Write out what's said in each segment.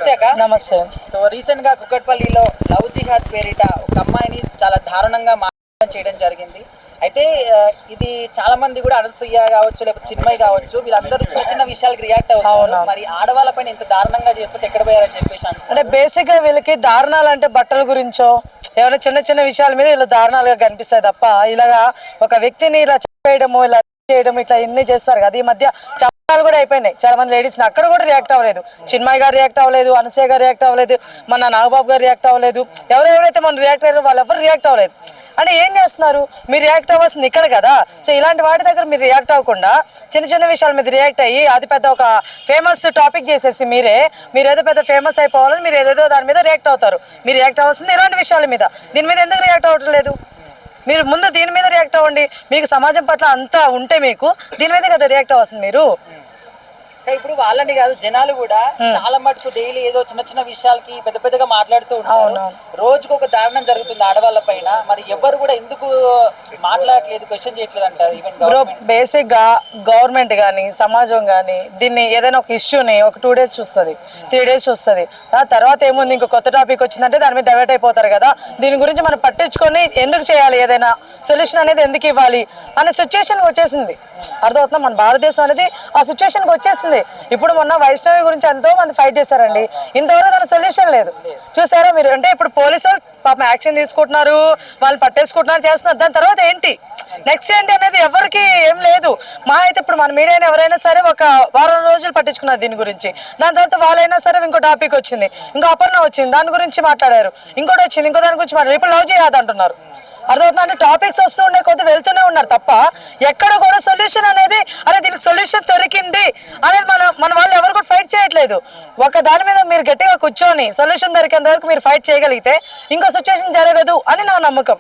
నమస్తే అక్క. నమస్తే. సో రీసెంట్ గా కుక్కట్పల్లిలో లవ్ జిహాద్ పేరిట ఒక అమ్మాయిని చాలా దారుణంగా చేయడం జరిగింది. అయితే ఇది చాలా మంది కూడా అనసూయ కావచ్చు లేకపోతే చిన్మయి కావచ్చు వీళ్ళందరూ చిన్న చిన్న విషయాలకి రియాక్ట్ అవుతారు. మరి ఆడవాళ్ళపైన ఇంత దారుణంగా చేస్తుంటే ఎక్కడ పోయారని చెప్పేసి అంటే బేసిక్ గా వీళ్ళకి దారుణాలు అంటే బట్టల గురించో ఏమైనా చిన్న చిన్న విషయాల మీద ఇలా దారుణాలుగా కనిపిస్తాయి తప్ప ఇలాగా ఒక వ్యక్తిని ఇలా చెప్పేయడము ఇలా చేయడం ఇట్లా ఇన్ని చేస్తారు కదా. ఈ మధ్య చట్టాలు కూడా అయిపోయినాయి. చాలా మంది లేడీస్ అక్కడ కూడా రియాక్ట్ అవ్వలేదు. చిన్మయి గారు రియాక్ట్ అవ్వలేదు, అనసూయ గారు రియాక్ట్ అవ్వలేదు, మన నాగబాబు గారు రియాక్ట్ అవ్వలేదు. ఎవరెవరైతే మనం రియాక్ట్ అయ్యారో వాళ్ళు ఎవరు రియాక్ట్ అవ్వలేదు. అంటే ఏం చేస్తున్నారు? మీరు రియాక్ట్ అవ్వాల్సింది ఇక్కడ కదా. సో ఇలాంటి వాటి దగ్గర మీరు రియాక్ట్ అవ్వకుండా చిన్న చిన్న విషయాల మీద రియాక్ట్ అయ్యి అది పెద్ద ఒక ఫేమస్ టాపిక్ చేసేసి మీరు ఏదో పెద్ద ఫేమస్ అయిపోవాలని మీరు ఏదేదో దాని మీద రియాక్ట్ అవుతారు. మీరు రియాక్ట్ అవ్వాల్సింది ఇలాంటి విషయాల మీద. దీని మీద ఎందుకు రియాక్ట్ అవ్వటం లేదు? మీరు ముందు దీని మీద రియాక్ట్ అవ్వండి. మీకు సమాజం పట్ల అంతా ఉంటే మీకు దీని మీద కదా రియాక్ట్ అవ్వాల్సింది మీరు. ఇప్పుడు వాళ్ళని కాదు జనాలు కూడా చాలా మటుకు డైలీ ఏదో చిన్న చిన్న విషయాలకి పెద్ద పెద్దగా మాట్లాడుతూ ఉంటారు. రోజుకు ఒక దారుణం జరుగుతుంది ఆడవాళ్ళ పైన. మరి ఎవరు కూడా ఎందుకు మాట్లాడట్లేదు, క్వశ్చన్ చేయట్లేదు అంటారు? ఈవెన్ బేసిక్ గా గవర్నమెంట్ కానీ సమాజం కానీ దీన్ని ఏదైనా ఒక ఇష్యూని ఒక 2 days చూస్తుంది, 3 days చూస్తుంది. ఆ తర్వాత ఏముంది ఇంకో కొత్త టాపిక్ వచ్చిందంటే దాని మీద డైవర్ట్ అయిపోతారు కదా. దీని గురించి మనం పట్టించుకొని ఎందుకు చేయాలి, ఏదైనా సొల్యూషన్ అనేది ఎందుకు ఇవ్వాలి అనే సిచ్యువేషన్ వచ్చేసింది. అర్థమవుతుందా? మన భారతదేశం అనేది ఆ సిచ్యువేషన్కి వచ్చేసింది. ఇప్పుడు మొన్న వైష్ణవి గురించి ఎంతో మంది ఫైట్ చేశారండి. ఇంతవరకు దాని సొల్యూషన్ లేదు. చూసారా మీరు? అంటే ఇప్పుడు పోలీసులు పాపం యాక్షన్ తీసుకుంటున్నారు, వాళ్ళు పట్టేసుకుంటున్నారు, చేస్తున్నారు. దాని తర్వాత ఏంటి, నెక్స్ట్ ఏంటి అనేది ఎవరికి ఏం లేదు. మా అయితే ఇప్పుడు మన మీడియాని ఎవరైనా సరే ఒక వారం రోజులు పట్టించుకున్నారు దీని గురించి. దాని తర్వాత వాళ్ళైనా సరే ఇంకో టాపిక్ వచ్చింది, ఇంకో అపర్ణ వచ్చింది, దాని గురించి మాట్లాడారు, ఇంకోటి వచ్చింది, ఇంకో దాని గురించి మాట్లాడారు. ఇప్పుడు లవ్ జిహాద్ అంటున్నారు. అర్థమవుతుంది? అంటే టాపిక్స్ వస్తూ ఉండే కొద్ది వెళ్తూనే ఉన్నారు తప్ప ఎక్కడ కూడా సొల్యూషన్ అనేది అరే దీనికి సొల్యూషన్ దొరికింది అనేది మన వాళ్ళు ఎవరు కూడా ఫైట్ చేయట్లేదు. ఒక దాని మీద మీరు గట్టిగా కూర్చొని సొల్యూషన్ దొరికేంత వరకు మీరు ఫైట్ చేయగలిగితే ఇంకో సిచ్యువేషన్ జరగదు అని నా నమ్మకం.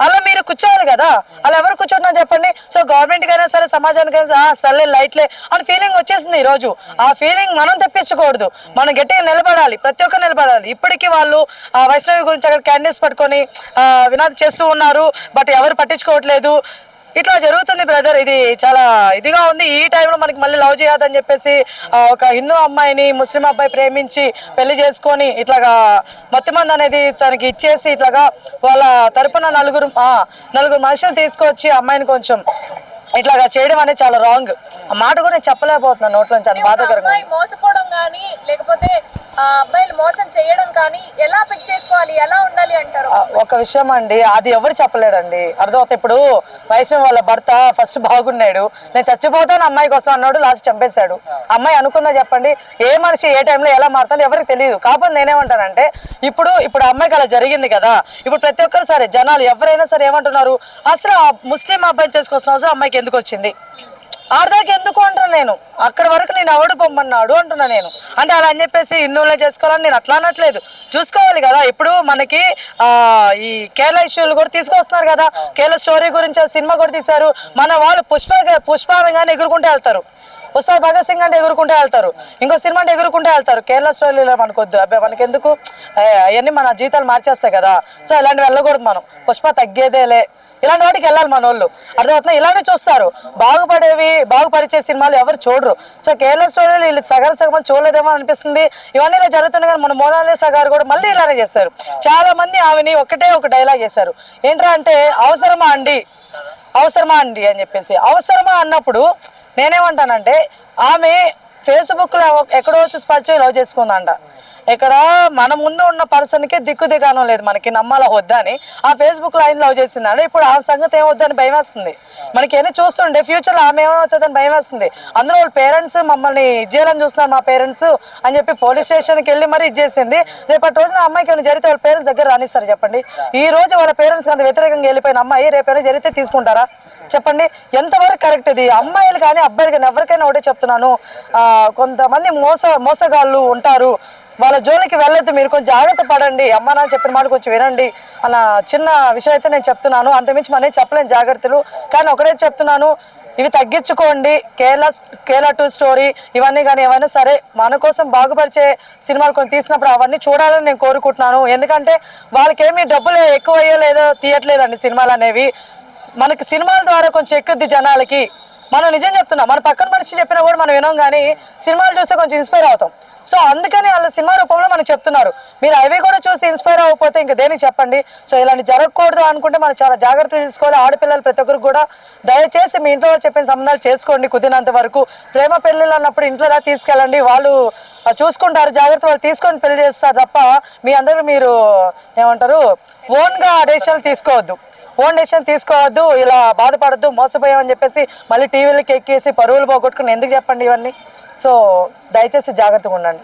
అలా మీరు కూర్చోవాలి కదా. అలా ఎవరు కూర్చుంటున్నారు చెప్పండి? సో గవర్నమెంట్ కైనా సరే సమాజానికైనా సర్లే లైట్లే అని ఫీలింగ్ వచ్చేసింది ఈ రోజు. ఆ ఫీలింగ్ మనం తెప్పించకూడదు. మనం గట్టిగా నిలబడాలి, ప్రతి ఒక్కరు నిలబడాలి. ఇప్పటికీ వాళ్ళు వైష్ణవి గురించి అక్కడ క్యాండిడేట్స్ పట్టుకొని వినాది చేస్తూ ఉన్నారు, బట్ ఎవరు పట్టించుకోవట్లేదు. ఇట్లా జరుగుతుంది బ్రదర్. ఇది చాలా ఇదిగా ఉంది. ఈ టైంలో మనకి మళ్ళీ లవ్ జిహాద్ అని చెప్పేసి ఒక హిందూ అమ్మాయిని ముస్లిం అబ్బాయి ప్రేమించి పెళ్లి చేసుకొని ఇట్లాగా మొత్తం మంది అనేది తనకి ఇచ్చేసి ఇట్లాగా వాళ్ళ తరపున నలుగురు మనుషులు తీసుకొచ్చి అమ్మాయిని కొంచెం ఇట్లాగా చేయడం అనేది చాలా రాంగ్. ఆ మాట కూడా నేను చెప్పలేకపోతున్నాను నోట్లోంచి. అది బాధాకరంగా. మోసపోవడం కానీ లేకపోతే అబ్బాయిలు మోసం చేయడం కానీ ఎలా పిక్ చేసుకోవాలి, ఎలా ఉండాలి అంటారు? ఒక విషయం అండి, అది ఎవరు చెప్పలేడండి. అర్థమవుతుంది? ఇప్పుడు వైష్ణవి వాళ్ళ భర్త ఫస్ట్ బాగున్నాడు, నేను చచ్చిపోతాను అమ్మాయి కోసం అన్నాడు, లాస్ట్ చంపేశాడు. అమ్మాయి అనుకుందా చెప్పండి? ఏ మనిషి ఏ టైంలో ఎలా మారుతాడో ఎవరికి తెలియదు. కాకపోతే నేనేమంటానంటే ఇప్పుడు అమ్మాయికి అలా జరిగింది కదా. ఇప్పుడు ప్రతి ఒక్కరు సరే జనాలు ఎవరైనా సరే ఏమంటున్నారు, అసలు ముస్లిం అబ్బాయిని చేసుకోవాల్సిన అవసరం అమ్మాయికి ఎందుకు వచ్చింది, ఆడదాకా ఎందుకు అంటున్నా నేను. అక్కడ వరకు నేను ఎవడు పొమ్మన్నాడు అంటున్నా నేను. అంటే అలా అని చెప్పేసి హిందువులే చేసుకోవాలని నేను అట్లా అనట్లేదు. చూసుకోవాలి కదా. ఇప్పుడు మనకి ఈ కేరళ ఇష్యూలు కూడా తీసుకొస్తున్నారు కదా. కేరళ స్టోరీ గురించి సినిమా కూడా తీశారు. మన వాళ్ళు పుష్పానంగానే ఎగురుకుంటే వెళ్తారు. ఉస్తాద్ భగత్ సింగ్ అంటే ఎగురుకుంటే వెళ్తారు, ఇంకో సినిమా అంటే ఎగురుకుంటే వెళ్తారు. కేరళ స్టోరీలో మనకొద్దు అబ్బాయి, మనకి ఎందుకు అవన్నీ మన జీవితాలు మార్చేస్తాయి కదా. సో ఇలాంటివి వెళ్ళకూడదు మనం. పుష్ప తగ్గేదేలే, ఇలాంటి వాటికి వెళ్ళాలి మన వాళ్ళు. అర్థమవుతుంది? ఇలానే చూస్తారు. బాగుపరిచే సినిమాలు ఎవరు చూడరు. సో కేరళ స్టోరీలు వీళ్ళు సగం చూడలేదేమో అనిపిస్తుంది. ఇవన్నీ ఇలా జరుగుతున్నాయి. కానీ మన మోనాలిసా గారు కూడా మళ్ళీ ఇలానే చేశారు. చాలా మంది ఆమెని ఒక డైలాగ్ చేశారు. ఏంట్రా అంటే అవసరమా అండి అని చెప్పేసి. అవసరమా అన్నప్పుడు నేనేమంటానంటే ఆమె ఫేస్బుక్లో ఎక్కడో చూసి పరిచయం లవ్ చేసుకుందంట. ఇక్కడ మన ముందు ఉన్న పర్సన్కి దిగానం లేదు, మనకి నమ్మాలా వద్దా అని ఆ ఫేస్బుక్లో ఆయన లవ్ చేసిందండి. ఇప్పుడు ఆ సంగతి ఏమవుద్దని భయం వేస్తుంది మనకి. ఏమైనా చూస్తుండే ఫ్యూచర్లో ఆమె ఏమవుతుందని భయం వేస్తుంది. అందులో వాళ్ళ పేరెంట్స్ మమ్మల్ని ఇచ్చేయాలని చూస్తున్నారు మా పేరెంట్స్ అని చెప్పి పోలీస్ స్టేషన్కి వెళ్ళి మరి ఇచ్చేసింది. రేపటి రోజున అమ్మాయికి ఏమైనా జరిగితే వాళ్ళ పేరెంట్స్ దగ్గర రానిస్తారు చెప్పండి? ఈ రోజు వాళ్ళ పేరెంట్స్ అంత వ్యతిరేకంగా వెళ్ళిపోయిన అమ్మాయి రేపైనా జరిగితే తీసుకుంటారా చెప్పండి? ఎంతవరకు కరెక్ట్ ఇది? అమ్మాయిలు కానీ అబ్బాయిలు కానీ ఎవరికైనా ఒకటే చెప్తున్నాను, కొంతమంది మోసగాళ్ళు ఉంటారు, వాళ్ళ జోలికి వెళ్ళొద్దు. మీరు కొంచెం జాగ్రత్త పడండి. అమ్మ నాన్న చెప్పిన మాట కొంచెం వినండి అలా చిన్న విషయం అయితే నేను చెప్తున్నాను. అంతమించి మనం చెప్పలేని జాగ్రత్తలు. కానీ ఒకటే చెప్తున్నాను, ఇవి తగ్గించుకోండి. కేరళ 2 స్టోరీ ఇవన్నీ కానీ ఏమైనా సరే మన కోసం బాగుపరిచే సినిమాలు కొన్ని తీసినప్పుడు అవన్నీ చూడాలని నేను కోరుకుంటున్నాను. ఎందుకంటే వాళ్ళకేమీ డబ్బులు ఎక్కువ అయ్యలేదో తీయట్లేదండి సినిమాలు అనేవి. మనకి సినిమాల ద్వారా కొంచెం ఎక్కుద్ది జనాలకి. మనం నిజం చెప్తున్నాం, మన పక్కన మనిషి చెప్పినా కూడా మనం వినాం, కానీ సినిమాలు చూస్తే కొంచెం ఇన్స్పైర్ అవుతాం. సో అందుకని వాళ్ళ సినిమా రూపంలో మనకు చెప్తున్నారు. మీరు అవి కూడా చూసి ఇన్స్పైర్ అవ్వకపోతే ఇంకా దేనికి చెప్పండి. సో ఇలాంటి జరగకూడదు అనుకుంటే మనం చాలా జాగ్రత్త తీసుకోవాలి. ఆడపిల్లలు ప్రతి ఒక్కరికి కూడా దయచేసి మీ ఇంట్లో వాళ్ళు చెప్పిన సంబంధాలు చేసుకోండి. కుదిరినంత వరకు ప్రేమ పెళ్ళిళ్ళు అన్నప్పుడు ఇంట్లో దాకా తీసుకెళ్ళండి, వాళ్ళు చూసుకుంటారు, జాగ్రత్త వాళ్ళు తీసుకొని పెళ్లి చేస్తారు తప్ప మీ అందరూ మీరు ఏమంటారు ఓన్గా డెసిషన్లు తీసుకోవద్దు. ఓన్ డెసిషన్ తీసుకోవద్దు, ఇలా బాధపడద్దు, మోసపోయామని చెప్పేసి మళ్ళీ టీవీలకి ఎక్కేసి పరువులు పోగొట్టుకుని ఎందుకు చెప్పండి ఇవన్నీ. సో దయచేసి జాగ్రత్తగా ఉండండి.